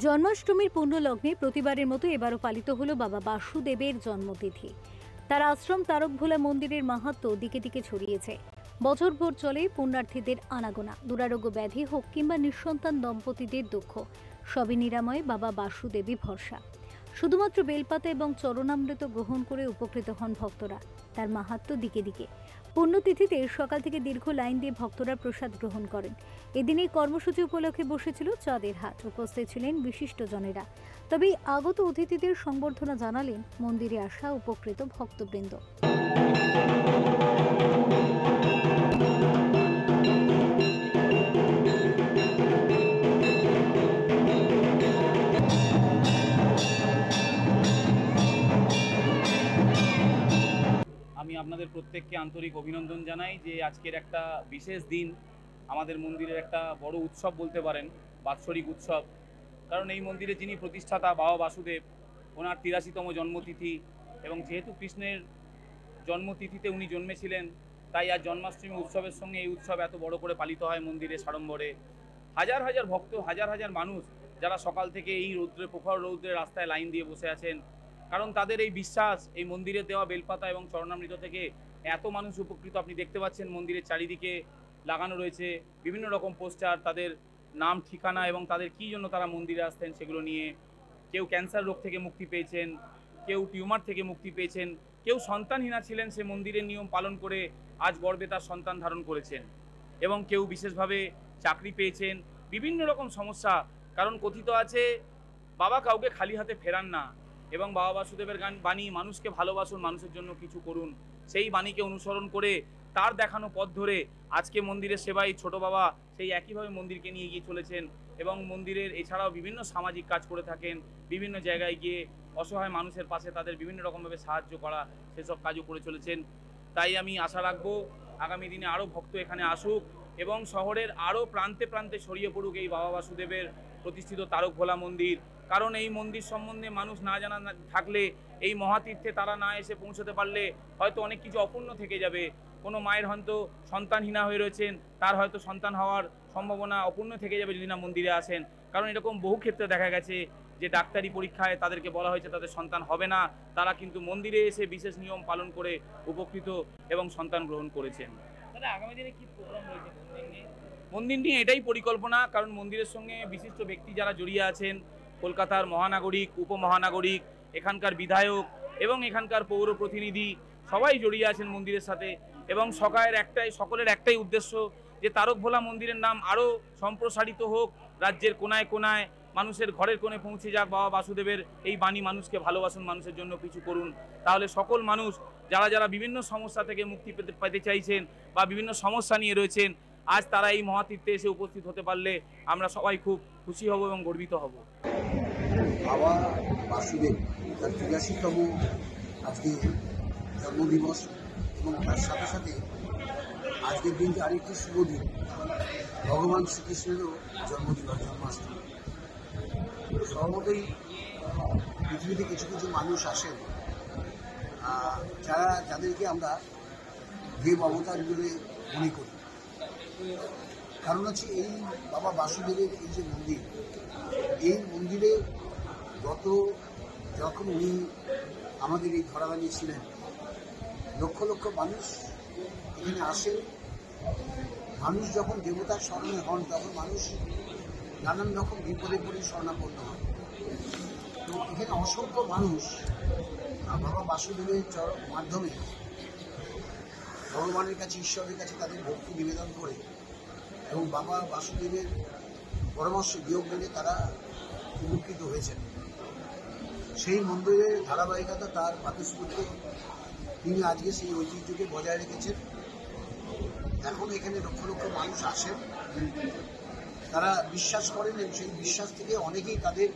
জন্মাষ্টমীর পুণ্যলগ্নে প্রতিবারের মতো এবারও পালিত হলো বাবা বাসুদেবের জন্মতিথি। তার আশ্রম তারকভোলা মন্দিরের মাহাত্ম্য দিকে দিকে ছড়িয়েছে। বছরভর চলে পুণ্যার্থীদের আনাগোনা। দুরারোগ্য ব্যাধি হোক কিংবা নিঃসন্তান দম্পতিদের দুঃখ, সবই নিরাময়ে বাবা বাসুদেবী ভরসা। শুধুমাত্র বেলপাতা এবং চরণামৃত গ্রহণ করে উপকৃত হন ভক্তরা। তার মাহাত্ম্য দিকে দিকে। পুণ্যতিথিতে সকাল থেকে দীর্ঘ লাইন দিয়ে ভক্তরা প্রসাদ গ্রহণ করেন। এদিন এই কর্মসূচি উপলক্ষে বসেছিল চাঁদের হাট। উপস্থিত ছিলেন বিশিষ্টজনেরা। তবে আগত অতিথিদের সংবর্ধনা জানালেন মন্দিরে আসা উপকৃত ভক্তবৃন্দ। আমি আপনাদের প্রত্যেককে আন্তরিক অভিনন্দন জানাই যে আজকের একটা বিশেষ দিন, আমাদের মন্দিরের একটা বড় উৎসব বলতে পারেন, বাৎসরিক উৎসব। কারণ এই মন্দিরে যিনি প্রতিষ্ঠাতা বাবা বাসুদেব, ওনার ৮৩তম জন্মতিথি, এবং যেহেতু কৃষ্ণের জন্মতিথিতে উনি জন্মেছিলেন, তাই আজ জন্মাষ্টমী উৎসবের সঙ্গে এই উৎসব এত বড় করে পালিত হয় মন্দিরে সাড়ম্বরে। হাজার হাজার ভক্ত, হাজার হাজার মানুষ যারা সকাল থেকে এই রৌদ্রে, প্রখর রৌদ্রের রাস্তায় লাইন দিয়ে বসে আছেন। কারণ তাদের এই বিশ্বাস, এই মন্দিরে দেওয়া বেলপাতা এবং চরণামৃত থেকে এত মানুষ উপকৃত। আপনি দেখতে পাচ্ছেন মন্দিরের চারিদিকে লাগানো রয়েছে বিভিন্ন রকম পোস্টার, তাদের নাম, ঠিকানা এবং তাদের কী জন্য তারা মন্দিরে আসতেন সেগুলো নিয়ে। কেউ ক্যান্সার রোগ থেকে মুক্তি পেয়েছেন, কেউ টিউমার থেকে মুক্তি পেয়েছেন, কেউ সন্তানহীনা ছিলেন, সে মন্দিরের নিয়ম পালন করে আজ গর্বে তার সন্তান ধারণ করেছেন, এবং কেউ বিশেষভাবে চাকরি পেয়েছেন। বিভিন্ন রকম সমস্যা, কারণ কথিত আছে বাবা কাউকে খালি হাতে ফেরান না, এবং বাবা বাসুদেবের বাণী, মানুষকে ভালোবাসুন, মানুষের জন্য কিছু করুন, সেই বাণীকে অনুসরণ করে তার দেখানো পথ ধরে আজকে মন্দিরের সেবায় ছোট বাবা সেই একইভাবে মন্দিরকে নিয়ে গিয়ে চলেছেন, এবং মন্দিরের এছাড়াও বিভিন্ন সামাজিক কাজ করে থাকেন। বিভিন্ন জায়গায় গিয়ে অসহায় মানুষের পাশে তাদের বিভিন্ন রকমভাবে সাহায্য করা, সেসব কাজও করে চলেছেন। তাই আমি আশা রাখবো আগামী দিনে আরও ভক্ত এখানে আসুক এবং শহরের আরও প্রান্তে প্রান্তে ছড়িয়ে পড়ুক এই বাবা বাসুদেবের প্রতিষ্ঠিত তারকভোলা মন্দির। কারণ এই মন্দির সম্বন্ধে মানুষ না জানা থাকলে, এই মহাতীর্থে তারা না এসে পৌঁছতে পারলে হয়তো অনেক কিছু অপূর্ণ থেকে যাবে। কোনো মায়ের হয়তো সন্তানহীনা হয়ে রয়েছেন, তার হয়তো সন্তান হওয়ার সম্ভাবনা অপূর্ণ থেকে যাবে যদি না মন্দিরে আসেন। কারণ এরকম বহু ক্ষেত্রে দেখা গেছে যে ডাক্তারি পরীক্ষায় তাদেরকে বলা হয়েছে তাদের সন্তান হবে না, তারা কিন্তু মন্দিরে এসে বিশেষ নিয়ম পালন করে উপকৃত এবং সন্তান গ্রহণ করেছেন। তাহলে আগামী দিনে কি প্রোগ্রাম রয়েছে মন্দির নিয়ে? এটাই পরিকল্পনা, কারণ মন্দিরের সঙ্গে বিশিষ্ট ব্যক্তি যারা জড়িয়ে আছেন, কলকাতার মহানাগরিক, উপমহানাগরিক, এখানকার বিধায়ক এবং এখানকার পৌর প্রতিনিধি সবাই জড়িয়ে আছেন মন্দিরের সাথে। এবং সকলের একটাই উদ্দেশ্য যে তারকভোলা মন্দিরের নাম আরও সম্প্রসারিত হোক, রাজ্যের কোনায় কোনায়, মানুষের ঘরের কোণে পৌঁছে যাক বাবা বাসুদেবের এই বাণী, মানুষকে ভালোবাসুন, মানুষের জন্য কিছু করুন। তাহলে সকল মানুষ যারা যারা বিভিন্ন সমস্যা থেকে মুক্তি পেতে চাইছেন বা বিভিন্ন সমস্যা নিয়ে রয়েছেন, আজ তারা এই মহাতীর্থে এসে উপস্থিত হতে পারলে আমরা সবাই খুব খুশি হব এবং গর্বিত হব। বাবা বাসুদেব তার ৮৩তম আজকে জন্মদিবস, এবং তার সাথে সাথে আজকের দিনটি আরেকটি শুভ দিন, ভগবান শ্রীকৃষ্ণেরও জন্মদিবস, জন্মাষ্টমী। স্বভাবতই পৃথিবীতে কিছু কিছু মানুষ আসেন যাদেরকে আমরা দেব অবতার বলে মনে করি। কারণ হচ্ছে এই বাবা বাসুদেবের এই যে মন্দির, এই মন্দিরে যখন উনি আমাদের এই ধরাবানি ছিলেন, লক্ষ লক্ষ মানুষ এখানে আসেন। মানুষ যখন দেবতার স্মরণে হন, তখন মানুষ নানান রকম বিপদে পড়ে শরণাপন্ন হন। তো এখানে অসংখ্য মানুষ বাবা বাসুদেবের মাধ্যমে ভগবানের কাছে, ঈশ্বরের কাছে তাদের ভক্তি নিবেদন করে এবং বাবা বাসুদেবের পরামর্শ বিয়োগ মেনে তারা উপকৃত হয়েছেন। সেই মন্দিরের ধারাবাহিকতা, তার পাতিস্পুত্র, তিনি আজকে সেই ঐতিহ্যকে বজায় রেখেছেন। এখন এখানে লক্ষ লক্ষ মানুষ আসেন, তারা বিশ্বাস করেন, এবং সেই বিশ্বাস থেকে অনেকেই তাদের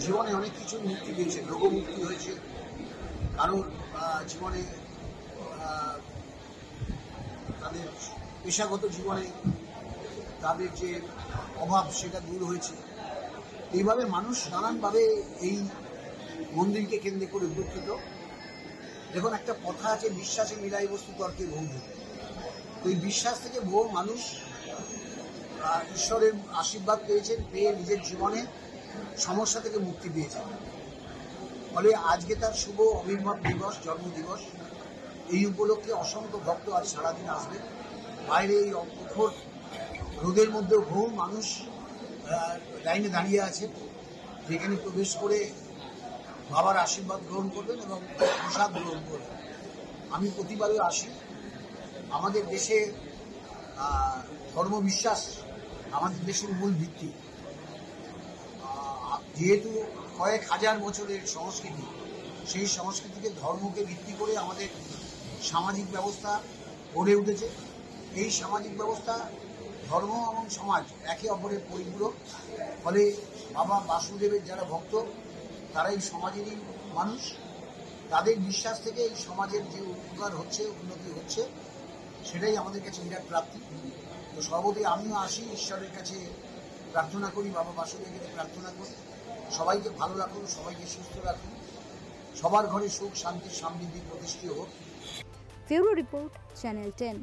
জীবনে অনেক কিছু মুক্তি পেয়েছে, রোগমুক্তি হয়েছে, কারোর জীবনে তাদের পেশাগত জীবনে তাদের যে অভাব সেটা দূর হয়েছে। এইভাবে মানুষ নানানভাবে এই মন্দিরকে কেন্দ্র করে উপকৃত। দেখুন, একটা কথা আছে, বিশ্বাসে মিলাই বস্তু তর্কে ভঙ্গি। তো এই বিশ্বাস থেকে বহু মানুষ ঈশ্বরের আশীর্বাদ পেয়েছেন, পেয়ে নিজের জীবনে সমস্যা থেকে মুক্তি পেয়েছেন। ফলে আজকে তার শুভ আবির্ভাব দিবস, জন্মদিবস। এই উপলক্ষে অসংখ্য ভক্ত আজ সারাদিন আসবে। বাইরে এই প্রখর রোদের মধ্যেও বহু মানুষ লাইনে দাঁড়িয়ে আছে, যেখানে প্রবেশ করে বাবার আশীর্বাদ গ্রহণ করবেন এবং প্রসাদ গ্রহণ করবেন। আমি প্রতিবারই আসি। আমাদের দেশে ধর্মবিশ্বাস আমাদের দেশের মূল ভিত্তি। যেহেতু কয়েক হাজার বছরের সংস্কৃতি, সেই সংস্কৃতিকে ধর্মকে ভিত্তি করে আমাদের সামাজিক ব্যবস্থা গড়ে উঠেছে। এই সামাজিক ব্যবস্থা ধর্ম এবং সমাজ একে অপরের পরিপূরক। ফলে বাবা বাসুদেবের যারা ভক্ত, তারা এই সমাজেরই মানুষ। তাদের বিশ্বাস থেকে এই সমাজের যে উপকার হচ্ছে, উন্নতি হচ্ছে, সেটাই আমাদের কাছে বিরাট প্রাপ্তি। তো সর্বদাই আমিও আসি, ঈশ্বরের কাছে প্রার্থনা করি, বাবা বাসুদেবের কাছে প্রার্থনা করি সবাইকে ভালো রাখুন, সবাইকে সুস্থ রাখুন, সবার ঘরে সুখ শান্তি সমৃদ্ধি প্রতিষ্ঠিত হোক। Bureau report, channel 10।